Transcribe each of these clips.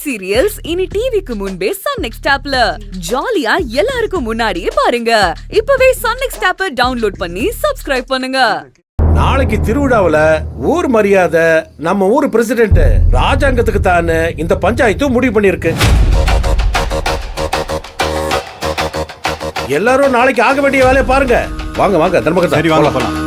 Web serials இனி டிவிக்கு முன்பே சன் நெக்ஸ்ட் ஆப்ல ஜாலியா எல்லாருக்கும் முன்னாடியே பாருங்க. இப்பவே சன் நெக்ஸ்ட் ஆப்பை டவுன்லோட் பண்ணி சப்ஸ்கிரைப் பண்ணுங்க. நாளைக்கு திருவிழாவுல ஊர் மரியாதை நம்ம ஊர் பிரசிடென்ட் ராஜாங்கத்துக்கு தான் இந்த பஞ்சாயத்து முடிவு பண்ணிருக்கு. எல்லாரும் நாளைக்கு ஆக வேண்டிய வேலையை பாருங்க. வாங்க வாங்க தர்மகர்த்தா. சரி வாங்க போலாம்.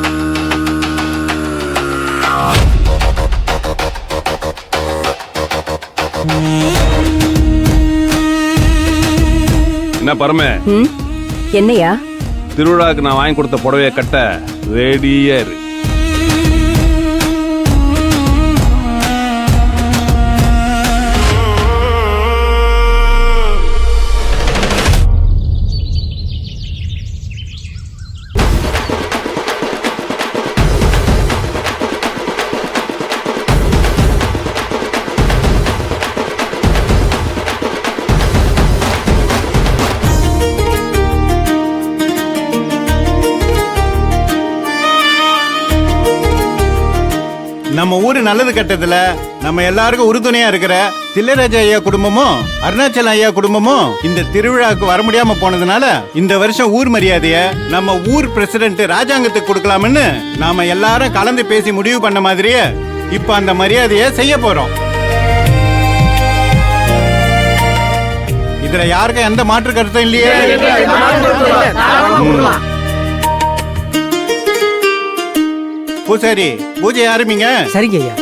என்ன பரமே, என்னையா திருவிழாக்கு நான் வாங்கி கொடுத்த புடவைய கட்ட ரெடியா இரு. நம்ம ஊரு நல்லது கட்டத்துல நம்ம எல்லாருக்கும் உறுதுணையா இருக்கிற தில்லைராஜ ஐயா குடும்பமும் அருணாச்சல ஐயா குடும்பமும் இந்த திருவிழாவுக்கு வர முடியாம போனதுனால இந்த வருஷம் ஊர் மரியாதைய நம்ம ஊர் பிரசிடென்ட் ராஜாங்கத்துக்கு கொடுக்கலாம்னு நாம எல்லாரும் கலந்து பேசி முடிவு பண்ண மாதிரியே இப்ப அந்த மரியாதைய செய்ய போறோம். இதுல யாருக்கும் எந்த மாற்று கருத்தும் இல்லையே? பூசாரி பூஜை ஆரம்பிங்க. சரிங்க ஐயா.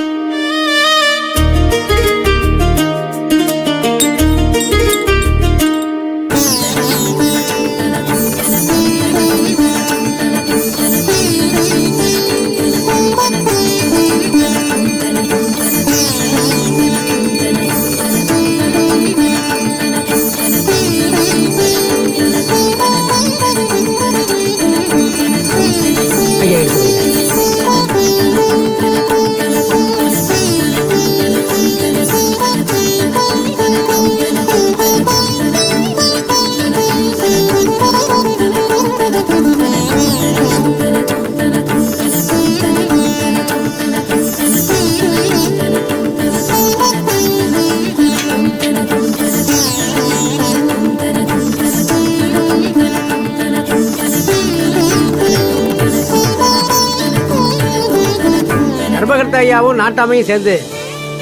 ஐயாவும் நாட்டாமையும் சேர்ந்து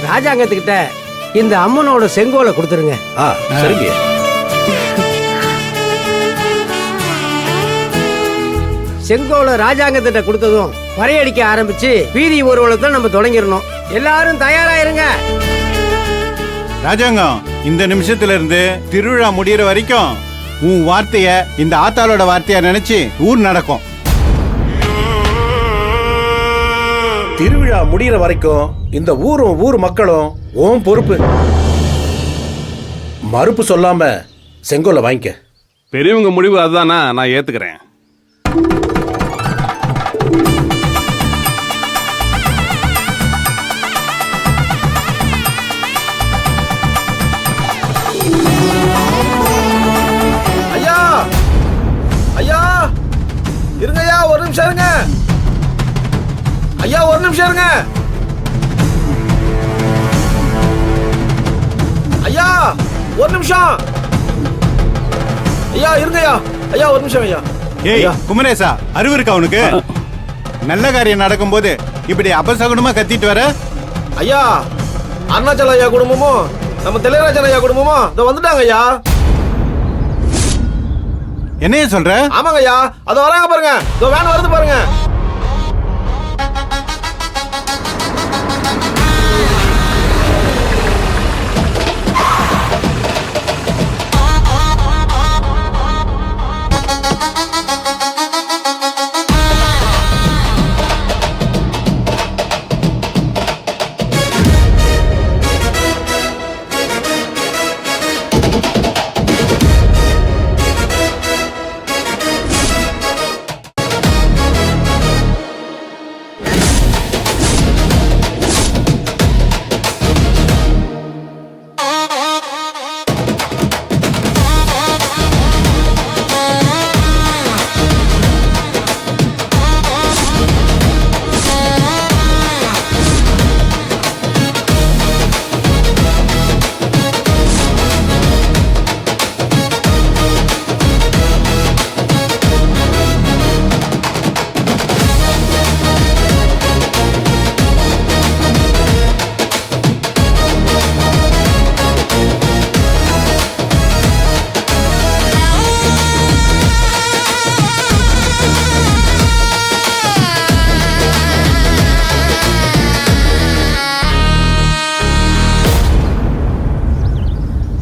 ராஜாங்கத்துக்கிட்ட இந்த அம்மனோட செங்கோலை கொடுத்துருங்க. சரிங்க. செங்கோலை ராஜாங்கத்திட்ட கொடுத்ததும் பறையடிக்க ஆரம்பிச்சு வீதி ஊர்வலத்தை நம்ம தொடங்கிடணும். எல்லாரும் தயாராயிருங்க. ராஜாங்கம், இந்த நிமிஷத்துல இருந்து திருவிழா முடியற வரைக்கும் உன் வார்த்தைய இந்த ஆத்தாளோட வார்த்தையா நினைச்சு ஊர் நடக்கும். திருவிழா முடிகிற வரைக்கும் இந்த ஊரும் ஊர் மக்களும் ஓம் பொறுப்பு. மறுப்பு சொல்லாம செங்கோலை வாங்கிக்க. பெரியவங்க முடிவு அதுதானா, நான் ஏத்துக்கிறேன். ஐயா ஐயா இருங்கய்யா, ஒரு நிமிஷம் இருங்க ஐயா, ஒரு நிமிஷம் இருங்க ஐயா, ஒரு நிமிஷம் ஐயா, இருங்கய்யா ஐயா, ஒரு நிமிஷம் ஐயா. ஏய் குமரேசா, அறிவு இருக்கா உனக்கு? நல்ல காரியம் நடக்கும் போது இப்படி அபசகுனமா கத்திட்டு வர? ஐயா, அருணாச்சல ஐயா குடும்பமும் நம்ம தில்லைராஜன் ஐயா குடும்பமும் இத வந்துட்டாங்க ஐயா. என்னைய சொல்ற? ஆமாங்க ஐயா, அது வராங்க பாருங்க, இதோ வேன் வருது பாருங்க.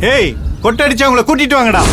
ஏய் கொட்டடிச்சு அவங்கள கூட்டிட்டு வாங்கடா.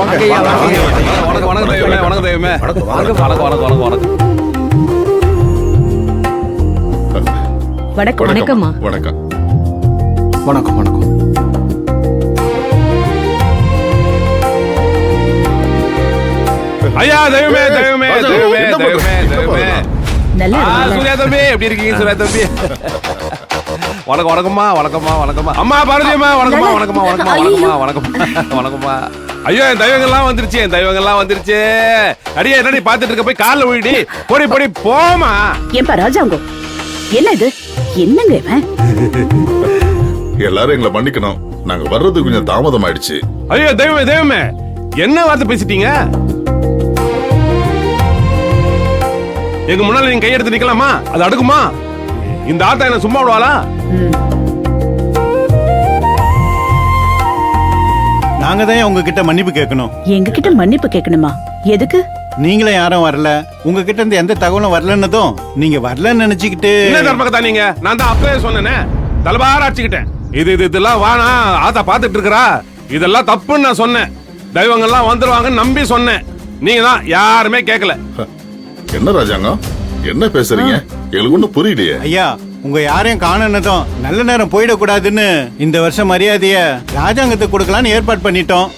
வாங்கய்யா, வாங்கய்யா. வணக்கம் வணக்கம் தெய்வமே, வணக்கம் தெய்வமே. வணக்கம், வணக்கம் வணக்கம் வணக்கம் வணக்கம். வணக்கம் வணக்கம்மா. வணக்கம். வணக்கம் வணக்கம். ஐயா தெய்வமே தெய்வமே ராஜா, தெய்வமே என்ன தெய்வமே பண்ற? தெய்வமே. நல்லா இருக்கீங்களா? சூர்யா தம்பி எப்படி இருக்கீங்க சூர்யா தம்பி? வணக்கம் வணக்கம்மா வணக்கம்மா வணக்கம்மா. அம்மா பாரதியம்மா வணக்கம்மா வணக்கம்மா வணக்கம்மா வணக்கம்மா வணக்கம்மா வணக்கம்மா. ஐயோ என் தெய்வங்கள்லாம் வந்துருச்சு, என் தெய்வங்கள்லாம் வந்துருச்சு. அடியே என்னடி பாத்துட்டு இருக்க, போய் கால்ல விழுடி. போடி போடி போமா. ஏன்பா ராஜாங்கோ, என்ன இது? என்னங்க இவன்? எல்லாரும் எங்களை மன்னிக்கணும், நாங்க வர்றது கொஞ்சம் தாமதம் ஆயிடுச்சு. ஐயோ தெய்வமே தெய்வமே, என்ன வார்த்தை பேசிட்டீங்க? எங்க முன்னால நீங்க கையெடுத்து நிக்கலாமா? அது அடுக்குமா? இந்த ஆத்தா என்ன சும்மா விடுவாளா? நாங்க தான் உங்ககிட்ட மன்னிப்பு கேட்கணும். எங்க கிட்ட மன்னிப்பு கேட்கணுமா? எதுக்கு? நீங்களே யாரும் வரல, உங்ககிட்ட இருந்து எந்த தகவலும் வரலன்னதும் நீங்க வரலன்னு நினைச்சுக்கிட்டு. என்ன தர்மகத்தா நீங்க? நான் தான் அப்பவே சொன்னேனே, தலபார அடிச்சுக்கிட்டேன். இதெல்லாம் வானா ஆத்தா பாத்துட்டு இருக்கறா, இதெல்லாம் தப்புன்னு நான் சொன்னேன். தெய்வங்கள்லாம் வந்துருவாங்கன்னு நம்பி சொன்னேன். நீங்க தான் யாருமே கேட்கல. என்ன ராஜாங்கம், என்ன பேசுறீங்க? எங்களுக்கு ஒண்ணும் புரியலையே. ஐயா, உங்க யாரையும் காணனதும் நல்ல நேரம் போயிடக்கூடாதுன்னு இந்த வருஷம் மரியாதைய ராஜாங்கத்துக்கு கொடுக்கலான்னு ஏற்பாடு பண்ணிட்டோம்.